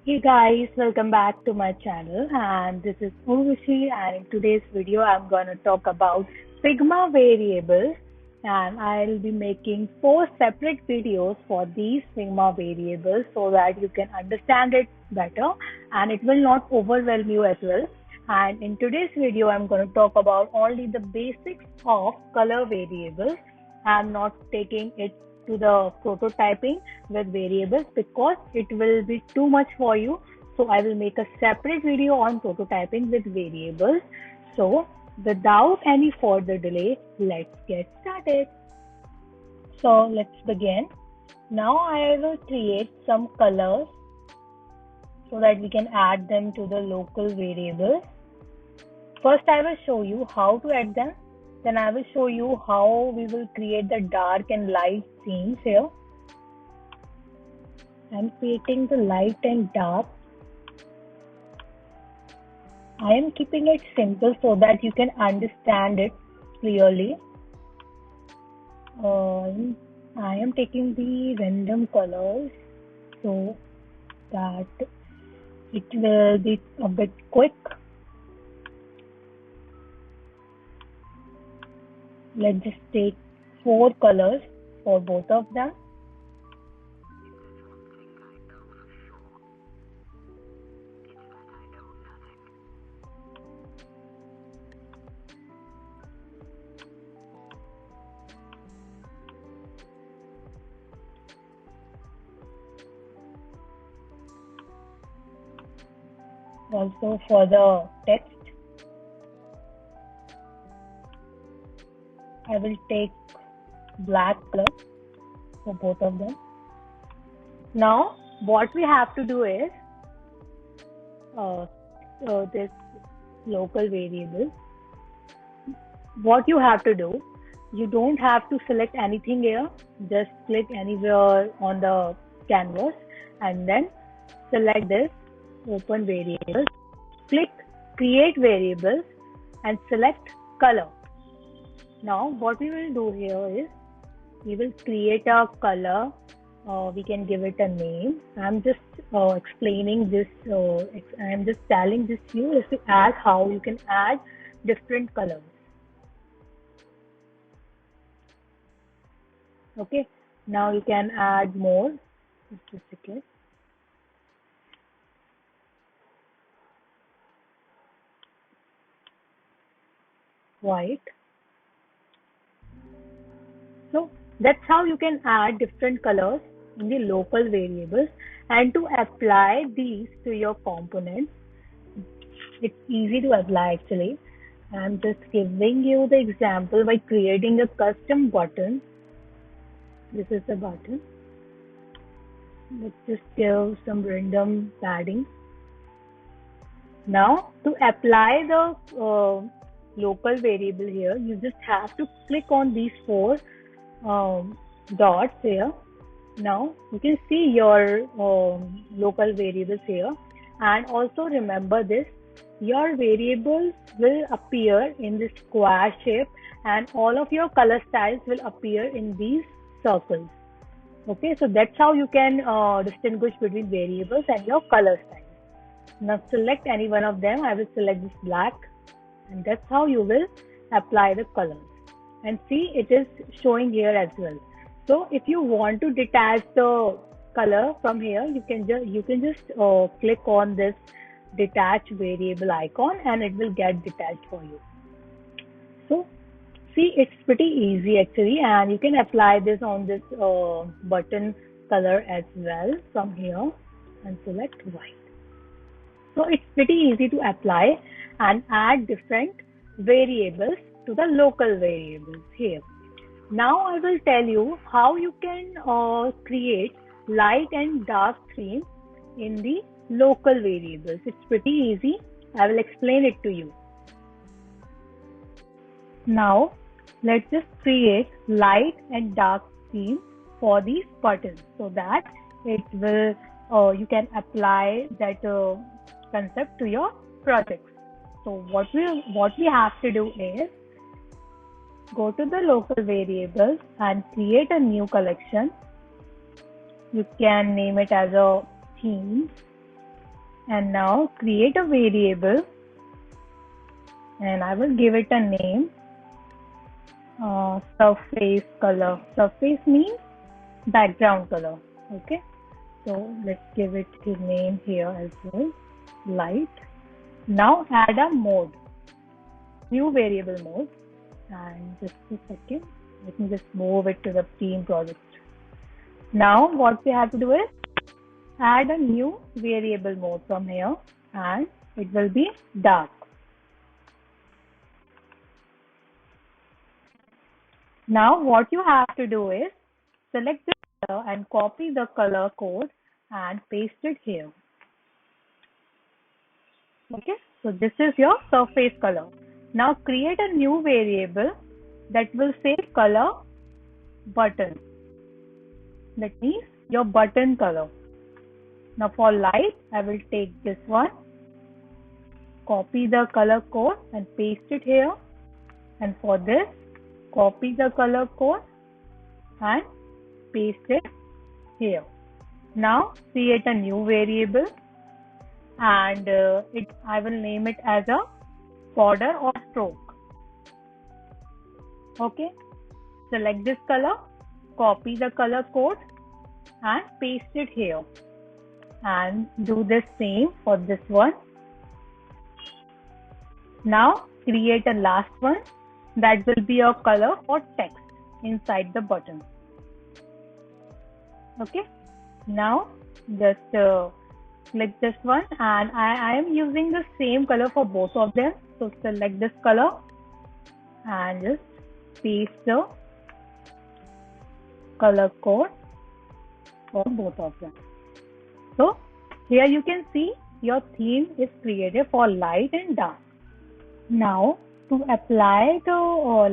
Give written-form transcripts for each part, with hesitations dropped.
Hey guys, welcome back to my channel and this is Urvashi and in today's video I'm going to talk about Figma variables and I'll be making 4 separate videos for these Figma variables so that you can understand it better and it will not overwhelm you as well. And in today's video I'm going to talk about only the basics of color variables. I'm not taking it to the prototyping with variables because it will be too much for you. So I will make a separate video on prototyping with variables. So without any further delay, let's get started. So let's begin. Now I will create some colors so that we can add them to the local variables. First I will show you how to add them. Then I will show you how we will create the dark and light themes here. I'm creating the light and dark. I am keeping it simple so that you can understand it clearly. I am taking the random colors so that it will be a bit quick. Let's just take 4 colors for both of them. Also for the text, I will take black color for both of them. Now what we have to do is this local variable. What you have to do, you don't have to select anything here, just click anywhere on the canvas and then select this open variables, click create variables and select color. Now what we will do here is we will create a color. We can give it a name. I'm just explaining this. I'm just telling this to you as how you can add different colors. Okay. Now you can add more. Just a second. White. So that's how you can add different colors in the local variables, and to apply these to your components, it's easy to apply actually. I'm just giving you the example by creating a custom button. This is the button. Let's just give some random padding. Now to apply the local variable here, you just have to click on these 4 dots here. Now you can see your local variables here, and also remember this, your variables will appear in this square shape and all of your color styles will appear in these circles. Okay, so that's how you can distinguish between variables and your color styles. Now select any one of them. I will select this black, and that's how you will apply the colors. And see, it is showing here as well. So if you want to detach the color from here, you can just click on this detach variable icon and it will get detached for you. So see, it's pretty easy actually, and you can apply this on this button color as well from here and select white. So it's pretty easy to apply and add different variables to the local variables here. Now I will tell you how you can create light and dark themes in the local variables. It's pretty easy. I will explain it to you. Now let's just create light and dark theme for these buttons so that it will you can apply that concept to your projects. So what we have to do is go to the local variables and create a new collection. You can name it as a theme. And now create a variable, and I will give it a name, surface color. Surface means background color. Okay, so let's give it a name here as well, light. Now add a mode, new variable mode, and just a second, let me just move it to the theme project. Now what we have to do is add a new variable mode from here, and it will be dark. Now what you have to do is select the color and copy the color code and paste it here. Okay, so this is your surface color. Now create a new variable that will say color button. That means your button color. Now for light, I will take this one, copy the color code and paste it here. And for this, copy the color code and paste it here. Now create a new variable, and I will name it as a border or stroke. Okay, select this color, copy the color code and paste it here, and do the same for this one. Now create a last one that will be a color for text inside the button. Okay, now just click this one, and I am using the same color for both of them. So select this color and just paste the color code for both of them. So here you can see your theme is created for light and dark. Now to apply the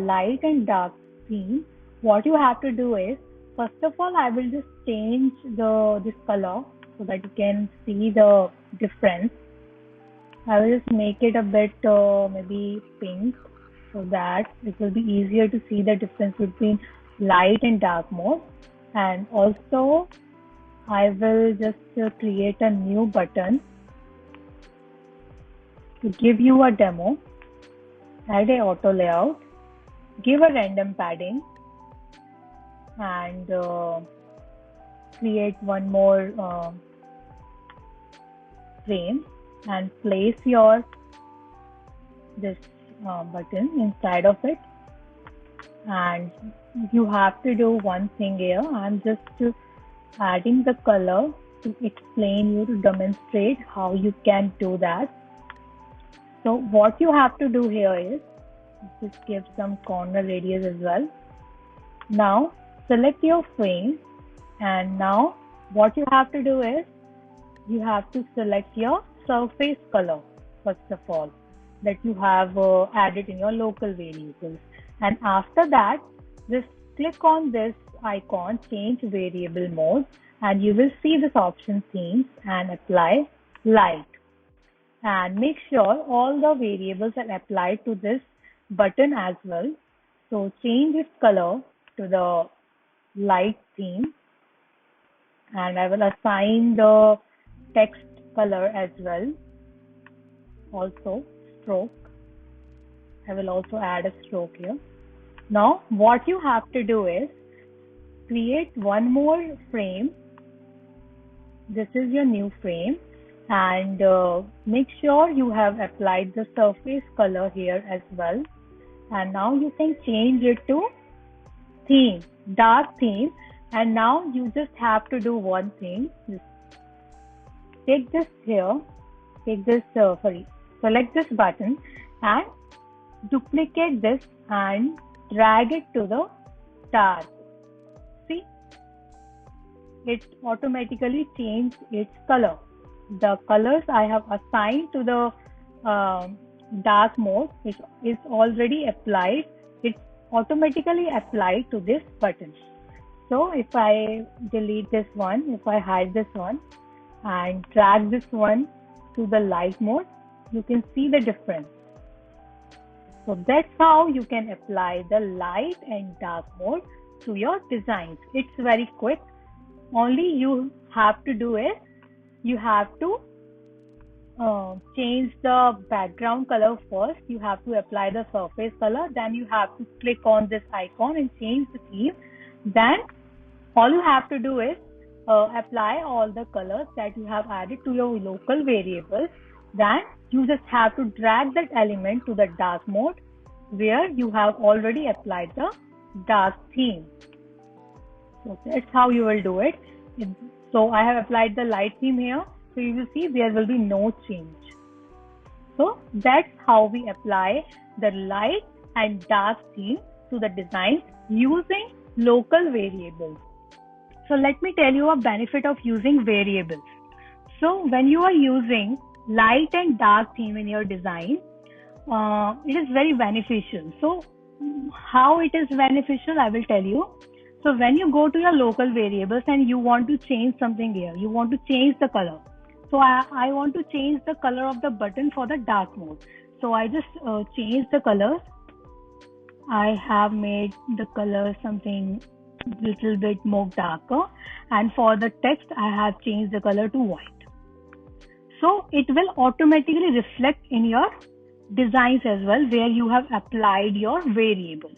light and dark theme, what you have to do is, first of all, I will just change this color so that you can see the difference. I will just make it a bit maybe pink, so that it will be easier to see the difference between light and dark mode. And also I will just create a new button to give you a demo. Add a auto layout, give a random padding, and create one more frame and place your this button inside of it. And you have to do one thing here. I'm just adding the color to explain you, to demonstrate how you can do that. So what you have to do here is just give some corner radius as well. Now select your frame, and now what you have to do is you have to select your surface color first of all that you have added in your local variables. And after that, just click on this icon, change variable mode, and you will see this option themes and apply light. And make sure all the variables are applied to this button as well. So change its color to the light theme, and I will assign the text color as well. Also stroke, I will also add a stroke here. Now what you have to do is create one more frame. This is your new frame, and make sure you have applied the surface color here as well. And now you can change it to theme, dark theme. And now you just have to do one thing. Just take this here, select this button and duplicate this and drag it to the start. See, it automatically changed its color. The colors I have assigned to the dark mode is already applied. It's automatically applied to this button. So if I delete this one, if I hide this one and drag this one to the light mode, you can see the difference. So that's how you can apply the light and dark mode to your designs. It's very quick. Only you have to do is you have to change the background color first. You have to apply the surface color. Then you have to click on this icon and change the theme. Then all you have to do is apply all the colors that you have added to your local variables. Then you just have to drag that element to the dark mode where you have already applied the dark theme. So that's how you will do it. So I have applied the light theme here. So you will see there will be no change. So that's how we apply the light and dark theme to the designs using local variables. So let me tell you a benefit of using variables. So when you are using light and dark theme in your design, it is very beneficial. So how it is beneficial, I will tell you. So when you go to your local variables and you want to change something here, you want to change the color. So I want to change the color of the button for the dark mode. So I just change the colors. I have made the color something little bit more darker, and for the text I have changed the color to white. So it will automatically reflect in your designs as well where you have applied your variables.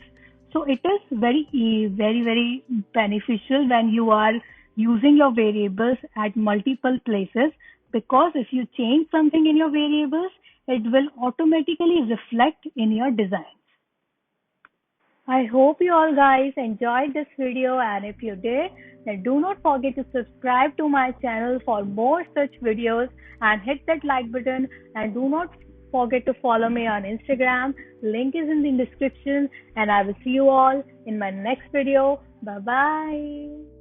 So it is very beneficial when you are using your variables at multiple places, because if you change something in your variables, it will automatically reflect in your design. I hope you all guys enjoyed this video, and if you did, then do not forget to subscribe to my channel for more such videos and hit that like button, and do not forget to follow me on Instagram. Link is in the description, and I will see you all in my next video. Bye bye.